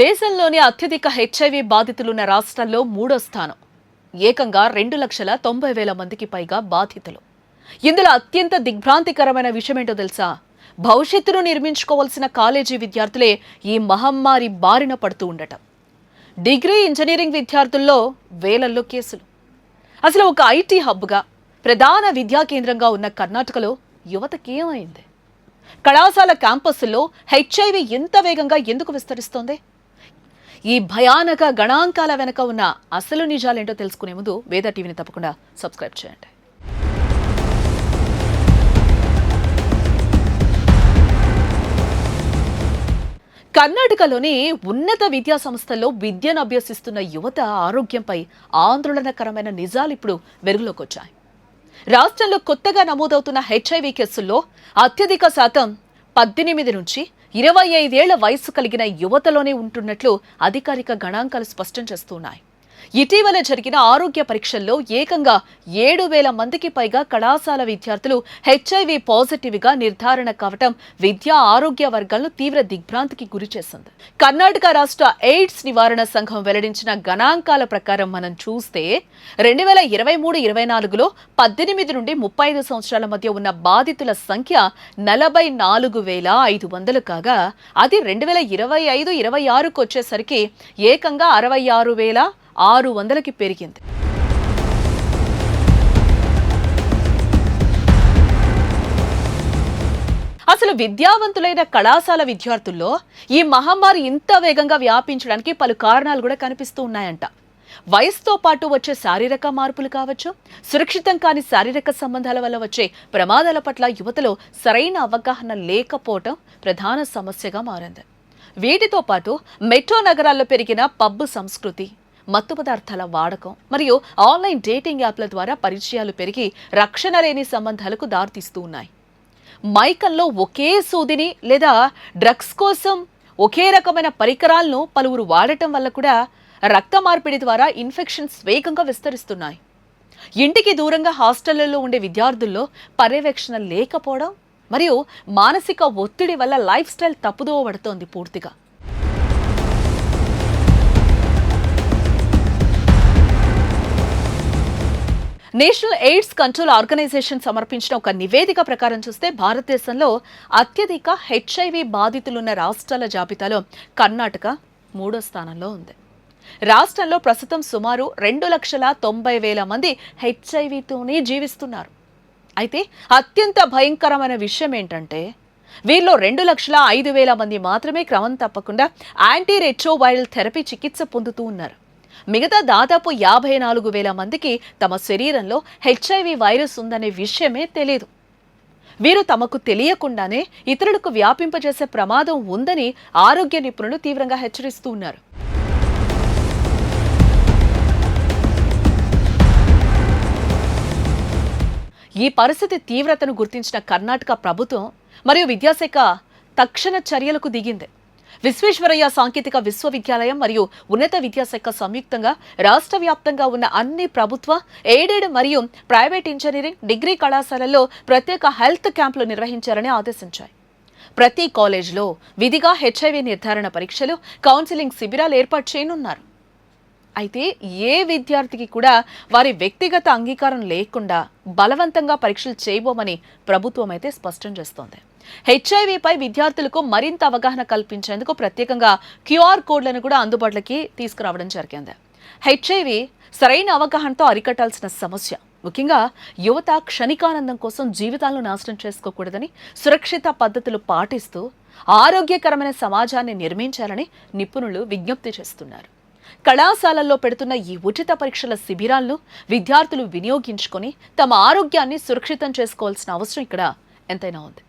దేశంలోని అత్యధిక హెచ్ఐవి బాధితులున్న రాష్ట్రాల్లో మూడో స్థానం. ఏకంగా 2,90,000 మందికి పైగా బాధితులు. ఇందులో అత్యంత దిగ్భ్రాంతికరమైన విషయమేంటో తెలుసా? భవిష్యత్తును నిర్మించుకోవాల్సిన కాలేజీ విద్యార్థులే ఈ మహమ్మారి బారిన పడుతూ ఉండటం. డిగ్రీ ఇంజనీరింగ్ విద్యార్థుల్లో వేలల్లో కేసులు. అసలు ఒక ఐటీ హబ్గా ప్రధాన విద్యా కేంద్రంగా ఉన్న కర్ణాటకలో యువతకి ఏమైంది? కళాశాల క్యాంపస్లో హెచ్ఐవి ఎంత వేగంగా ఎందుకు విస్తరిస్తోంది? ఈ భయానక గణాంకాల వెనక ఉన్న అసలు నిజాలేంటో తెలుసుకునే ముందు వేద టీవీని తప్పకుండా సబ్స్క్రైబ్ చేయండి. కర్ణాటకలోని ఉన్నత విద్యా సంస్థల్లో విద్యను అభ్యసిస్తున్న యువత ఆరోగ్యంపై ఆందోళనకరమైన నిజాలు ఇప్పుడు వెలుగులోకి వచ్చాయి. రాష్ట్రంలో కొత్తగా నమోదవుతున్న హెచ్ఐవి కేసుల్లో అత్యధిక శాతం 18 నుంచి 25 ఏళ్ల వయసు కలిగిన యువతలోనే ఉంటున్నట్లు అధికారిక గణాంకాలు స్పష్టం చేస్తున్నాయి. ఇటీవల జరిగిన ఆరోగ్య పరీక్షల్లో ఏకంగా 7,000 మందికి పైగా కళాశాల విద్యార్థులు హెచ్ఐవి పాజిటివ్గా నిర్ధారణ కావటం విద్యా ఆరోగ్య వర్గాలను తీవ్ర దిగ్భ్రాంతికి గురిచేసింది. కర్ణాటక రాష్ట్ర ఎయిడ్స్ నివారణ సంఘం వెల్లడించిన గణాంకాల ప్రకారం మనం చూస్తే 2023-24లో 18 నుండి 35 సంవత్సరాల మధ్య ఉన్న బాధితుల సంఖ్య 44,500 కాగా అది 2025-26కు వచ్చేసరికి ఏకంగా 66,600కి పెరిగింది. అసలు విద్యావంతులైన కళాశాల విద్యార్థుల్లో ఈ మహమ్మారి ఇంత వేగంగా వ్యాపించడానికి పలు కారణాలు కూడా కనిపిస్తూ ఉన్నాయంట. వయసుతో పాటు వచ్చే శారీరక మార్పులు కావచ్చు, సురక్షితం కాని శారీరక సంబంధాల వల్ల వచ్చే ప్రమాదాల పట్ల యువతలో సరైన అవగాహన లేకపోవటం ప్రధాన సమస్యగా మారింది. వీటితో పాటు మెట్రో నగరాల్లో పెరిగిన పబ్ సంస్కృతి, మత్తు పదార్థాల వాడకం మరియు ఆన్లైన్ డేటింగ్ యాప్ల ద్వారా పరిచయాలు పెరిగి రక్షణ లేని సంబంధాలకు దారితీస్తూ ఉన్నాయి. మైకంలో ఒకే సూదిని లేదా డ్రగ్స్ కోసం ఒకే రకమైన పరికరాలను పలువురు వాడటం వల్ల కూడా రక్త మార్పిడి ద్వారా ఇన్ఫెక్షన్స్ వేగంగా విస్తరిస్తున్నాయి. ఇంటికి దూరంగా హాస్టళ్లలో ఉండే విద్యార్థుల్లో పర్యవేక్షణ లేకపోవడం మరియు మానసిక ఒత్తిడి వల్ల లైఫ్ స్టైల్ తప్పుదోవ పడుతోంది పూర్తిగా. నేషనల్ ఎయిడ్స్ కంట్రోల్ ఆర్గనైజేషన్ సమర్పించిన ఒక నివేదిక ప్రకారం చూస్తే భారతదేశంలో అత్యధిక హెచ్ఐవి బాధితులున్న రాష్ట్రాల జాబితాలో కర్ణాటక 3వ స్థానంలో ఉంది. రాష్ట్రంలో ప్రస్తుతం సుమారు 2,90,000 మంది హెచ్ఐవితోనే జీవిస్తున్నారు. అయితే అత్యంత భయంకరమైన విషయం ఏంటంటే వీరిలో 2,05,000 మంది మాత్రమే క్రమం తప్పకుండా యాంటీ రెట్రోవైరల్ థెరపీ చికిత్స పొందుతూ ఉన్నారు. మిగతా దాదాపు 54,000 మందికి తమ శరీరంలో హెచ్ఐవి వైరస్ ఉందనే విషయమే తెలియదు. వీరు తమకు తెలియకుండానే ఇతరులకు వ్యాపింపజేసే ప్రమాదం ఉందని ఆరోగ్య నిపుణులు తీవ్రంగా హెచ్చరిస్తూ ఉన్నారు. ఈ పరిస్థితి తీవ్రతను గుర్తించిన కర్ణాటక ప్రభుత్వం మరియు విద్యాశాఖ తక్షణ చర్యలకు దిగింది. విశ్వేశ్వరయ్య సాంకేతిక విశ్వవిద్యాలయం మరియు ఉన్నత విద్యాశాఖ సంయుక్తంగా రాష్ట్ర వ్యాప్తంగా ఉన్న అన్ని ప్రభుత్వ, ఎయిడెడ్ మరియు ప్రైవేట్ ఇంజనీరింగ్, డిగ్రీ కళాశాలల్లో ప్రత్యేక హెల్త్ క్యాంపులు నిర్వహించారని ఆదేశించాయి. ప్రతి కాలేజీలో విధిగా హెచ్ఐవి నిర్ధారణ పరీక్షలు, కౌన్సిలింగ్ శిబిరాలు ఏర్పాటు చేయనున్నారు. అయితే ఏ విద్యార్థికి కూడా వారి వ్యక్తిగత అంగీకారం లేకుండా బలవంతంగా పరీక్షలు చేయబోమని ప్రభుత్వం అయితే స్పష్టం చేస్తోంది. హెచ్ఐవిపై విద్యార్థులకు మరింత అవగాహన కల్పించేందుకు ప్రత్యేకంగా క్యూఆర్ కోడ్లను కూడా అందుబాటులోకి తీసుకురావడం జరిగింది. హెచ్ఐవి సరైన అవగాహనతో అరికట్టాల్సిన సమస్య. ముఖ్యంగా యువత క్షణికానందం కోసం జీవితాలను నాశనం చేసుకోకూడదని, సురక్షిత పద్ధతులు పాటిస్తూ ఆరోగ్యకరమైన సమాజాన్ని నిర్మించాలని నిపుణులు విజ్ఞప్తి చేస్తున్నారు. కళాశాలల్లో పెడుతున్న ఈ ఉచిత పరీక్షల శిబిరాలను విద్యార్థులు వినియోగించుకొని తమ ఆరోగ్యాన్ని సురక్షితం చేసుకోవాల్సిన అవసరం ఇక్కడ ఎంతైనా ఉంది.